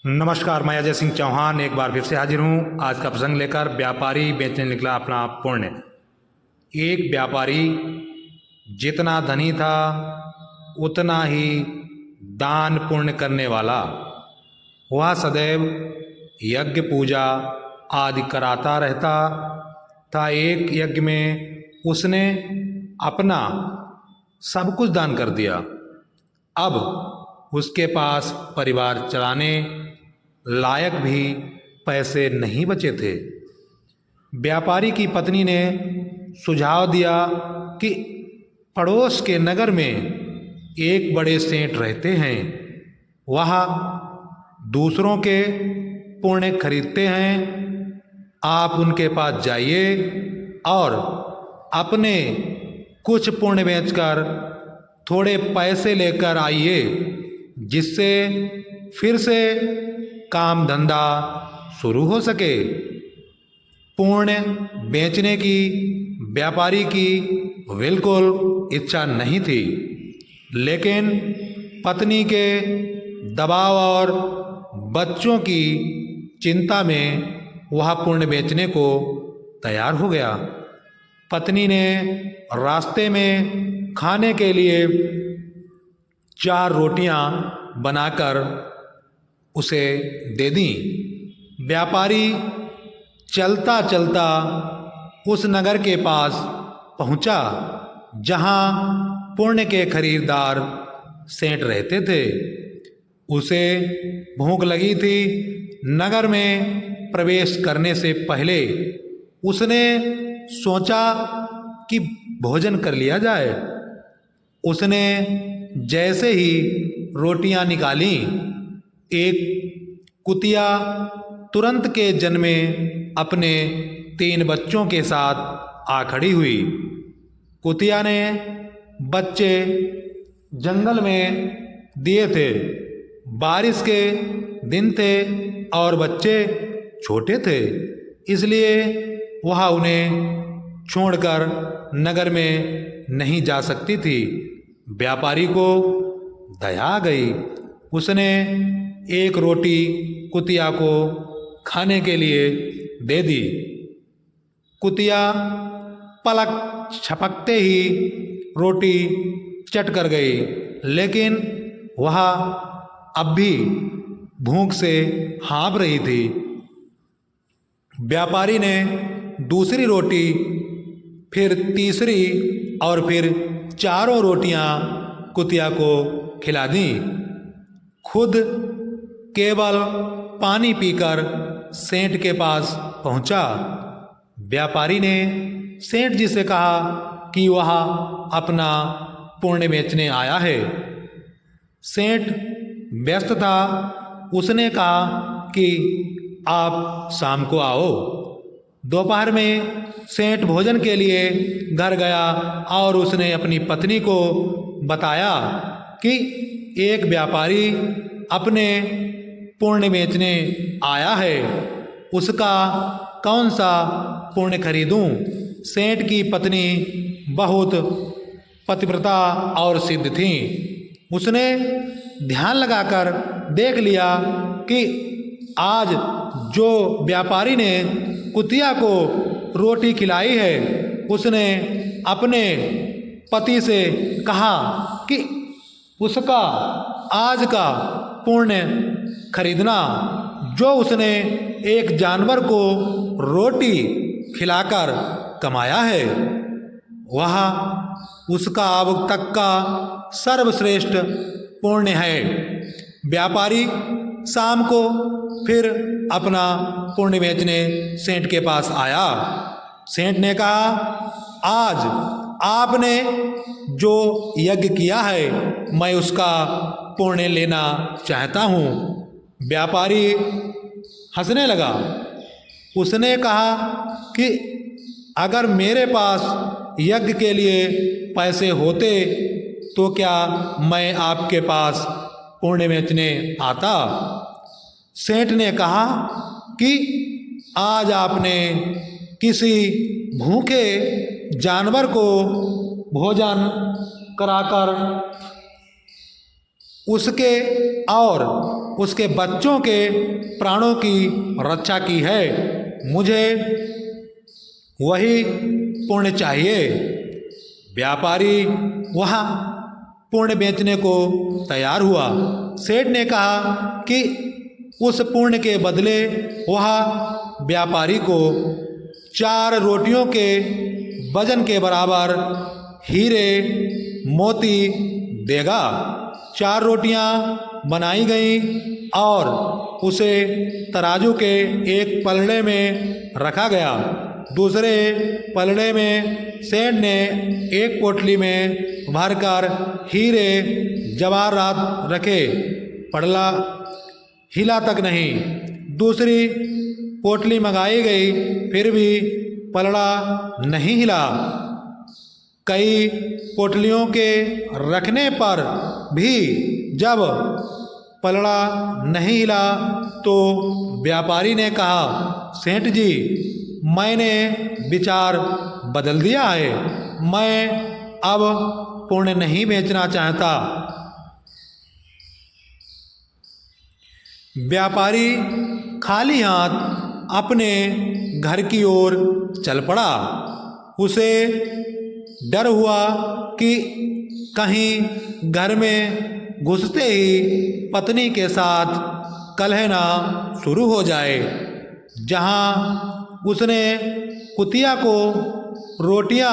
नमस्कार, मैं अजय सिंह चौहान एक बार फिर से हाजिर हूँ आज का प्रसंग लेकर। व्यापारी बेचने निकला अपना पुण्य। एक व्यापारी जितना धनी था उतना ही दान पुण्य करने वाला। वह सदैव यज्ञ पूजा आदि कराता रहता था। एक यज्ञ में उसने अपना सब कुछ दान कर दिया। अब उसके पास परिवार चलाने लायक भी पैसे नहीं बचे थे। व्यापारी की पत्नी ने सुझाव दिया कि पड़ोस के नगर में एक बड़े सेठ रहते हैं। वह दूसरों के पुण्य खरीदते हैं। आप उनके पास जाइए और अपने कुछ पुण्य बेचकर थोड़े पैसे लेकर आइए, जिससे फिर से काम धंधा शुरू हो सके। पुण्य बेचने की व्यापारी की बिल्कुल इच्छा नहीं थी, लेकिन पत्नी के दबाव और बच्चों की चिंता में वह पुण्य बेचने को तैयार हो गया। पत्नी ने रास्ते में खाने के लिए 4 रोटियां बनाकर उसे दे दी। व्यापारी चलता चलता उस नगर के पास पहुंचा जहां पुण्य के खरीदार सेठ रहते थे। उसे भूख लगी थी। नगर में प्रवेश करने से पहले उसने सोचा कि भोजन कर लिया जाए। उसने जैसे ही रोटियां निकाली, एक कुतिया तुरंत के जन्मे अपने 3 बच्चों के साथ आ खड़ी हुई। कुतिया ने बच्चे जंगल में दिए थे। बारिश के दिन थे और बच्चे छोटे थे, इसलिए वह उन्हें छोड़कर नगर में नहीं जा सकती थी। व्यापारी को दया आ गई। उसने एक रोटी कुतिया को खाने के लिए दे दी। कुतिया पलक झपकते ही रोटी चट कर गई, लेकिन वह अब भी भूख से हाँफ रही थी। व्यापारी ने दूसरी रोटी, फिर तीसरी और फिर 4 रोटियां कुतिया को खिला दी। खुद केवल पानी पीकर सेठ के पास पहुंचा। व्यापारी ने सेठ जी से कहा कि वह अपना पुण्य बेचने आया है। सेठ व्यस्त था। उसने कहा कि आप शाम को आओ। दोपहर में सेठ भोजन के लिए घर गया और उसने अपनी पत्नी को बताया कि एक व्यापारी अपने पुण्य बेचने आया है, उसका कौन सा पुण्य खरीदूं। सेठ की पत्नी बहुत पतिव्रता और सिद्ध थी। उसने ध्यान लगाकर देख लिया कि आज जो व्यापारी ने कुतिया को रोटी खिलाई है, उसने अपने पति से कहा कि उसका आज का पुण्य खरीदना, जो उसने एक जानवर को रोटी खिलाकर कमाया है, वह उसका अब तक का सर्वश्रेष्ठ पुण्य है। व्यापारी शाम को फिर अपना पुण्य बेचने सेठ के पास आया। सेठ ने कहा, आज आपने जो यज्ञ किया है, मैं उसका पुण्य लेना चाहता हूँ। व्यापारी हंसने लगा। उसने कहा कि अगर मेरे पास यज्ञ के लिए पैसे होते तो क्या मैं आपके पास पुण्य बेचने आता। सेठ ने कहा कि आज आपने किसी भूखे जानवर को भोजन कराकर उसके और उसके बच्चों के प्राणों की रक्षा की है। मुझे वही पुण्य चाहिए। व्यापारी वहाँ पुण्य बेचने को तैयार हुआ। सेठ ने कहा कि उस पुण्य के बदले वह व्यापारी को 4 रोटियों के वजन के बराबर हीरे मोती देगा। 4 रोटियां बनाई गईं और उसे तराजू के एक पलड़े में रखा गया। दूसरे पलड़े में सेठ ने एक पोटली में भरकर हीरे जवाहरात रखे। पलड़ा हिला तक नहीं। दूसरी पोटली मंगाई गई, फिर भी पलड़ा नहीं हिला। कई पोटलियों के रखने पर भी जब पलड़ा नहीं हिला तो व्यापारी ने कहा, सेठ जी, मैंने विचार बदल दिया है। मैं अब पुण्य नहीं बेचना चाहता। व्यापारी खाली हाथ अपने घर की ओर चल पड़ा। उसे डर हुआ कि कहीं घर में घुसते ही पत्नी के साथ कलह ना शुरू हो जाए। जहाँ उसने कुतिया को रोटियां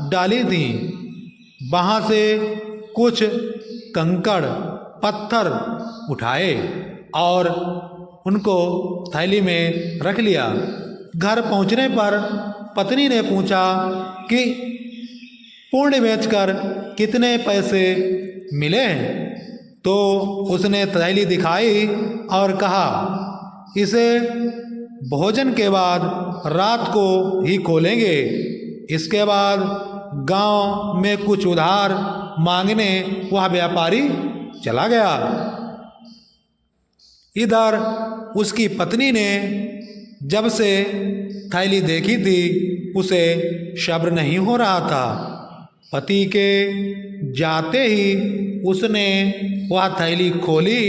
डाली थीं, वहाँ से कुछ कंकड़ पत्थर उठाए और उनको थैली में रख लिया। घर पहुँचने पर पत्नी ने पूछा कि पुण्य बेचकर कितने पैसे मिले हैं? तो उसने थैली दिखाई और कहा, इसे भोजन के बाद रात को ही खोलेंगे। इसके बाद गांव में कुछ उधार मांगने वह व्यापारी चला गया। इधर उसकी पत्नी ने जब से थैली देखी थी उसे सब्र नहीं हो रहा था। पति के जाते ही उसने वह थैली खोली।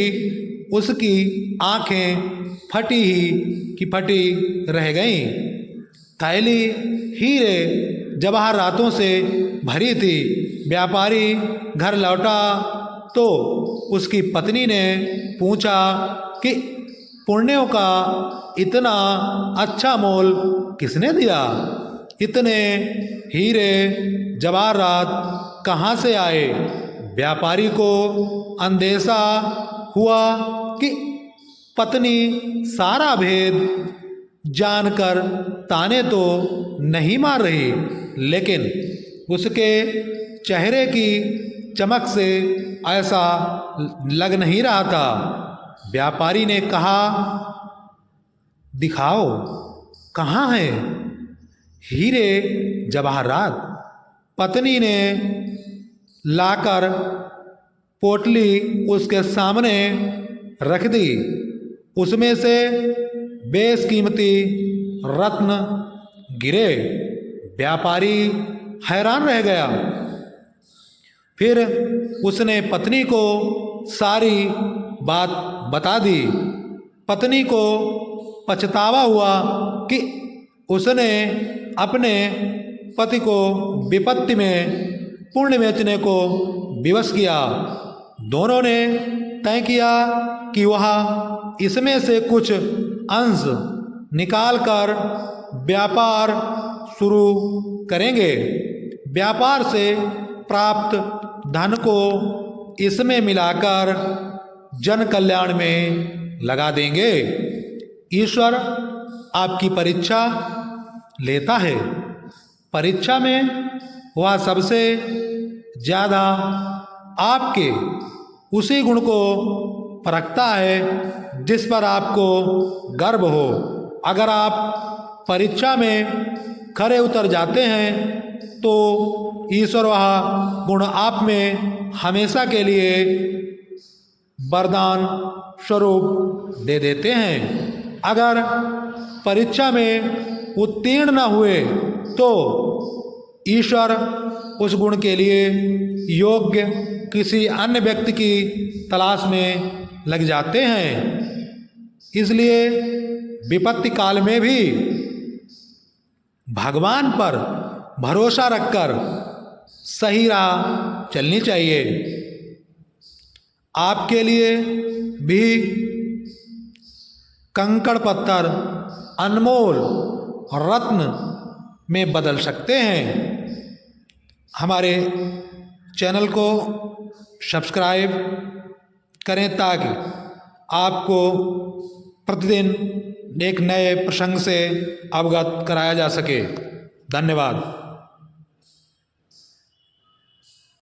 उसकी आंखें फटी ही की फटी रह गईं। थैली हीरे जवाहरातों से भरी थी। व्यापारी घर लौटा तो उसकी पत्नी ने पूछा कि पुण्यों का इतना अच्छा मोल किसने दिया? इतने हीरे जवाहरात कहाँ से आए? व्यापारी को अंदेशा हुआ कि पत्नी सारा भेद जानकर ताने तो नहीं मार रही, लेकिन उसके चेहरे की चमक से ऐसा लग नहीं रहा था। व्यापारी ने कहा, दिखाओ, कहाँ है हीरे जवाहरात? पत्नी ने लाकर पोटली उसके सामने रख दी। उसमें से बेशकीमती रत्न गिरे। व्यापारी हैरान रह गया। फिर उसने पत्नी को सारी बात बता दी। पत्नी को पछतावा हुआ कि उसने अपने पति को विपत्ति में पुण्य बेचने को विवश किया। दोनों ने तय किया कि वह इसमें से कुछ अंश निकालकर व्यापार शुरू करेंगे। व्यापार से प्राप्त धन को इसमें मिलाकर जन कल्याण में लगा देंगे। ईश्वर आपकी परीक्षा लेता है। परीक्षा में वह सबसे ज़्यादा आपके उसी गुण को परखता है जिस पर आपको गर्व हो। अगर आप परीक्षा में खरे उतर जाते हैं तो ईश्वर वह गुण आप में हमेशा के लिए वरदान स्वरूप दे देते हैं। अगर परीक्षा में उत्तीर्ण न हुए तो ईश्वर उस गुण के लिए योग्य किसी अन्य व्यक्ति की तलाश में लग जाते हैं। इसलिए विपत्ति काल में भी भगवान पर भरोसा रखकर सही राह चलनी चाहिए। आपके लिए भी कंकड़ पत्थर अनमोल रत्न में बदल सकते हैं। हमारे चैनल को सब्सक्राइब करें ताकि आपको प्रतिदिन एक नए प्रसंग से अवगत कराया जा सके। धन्यवाद।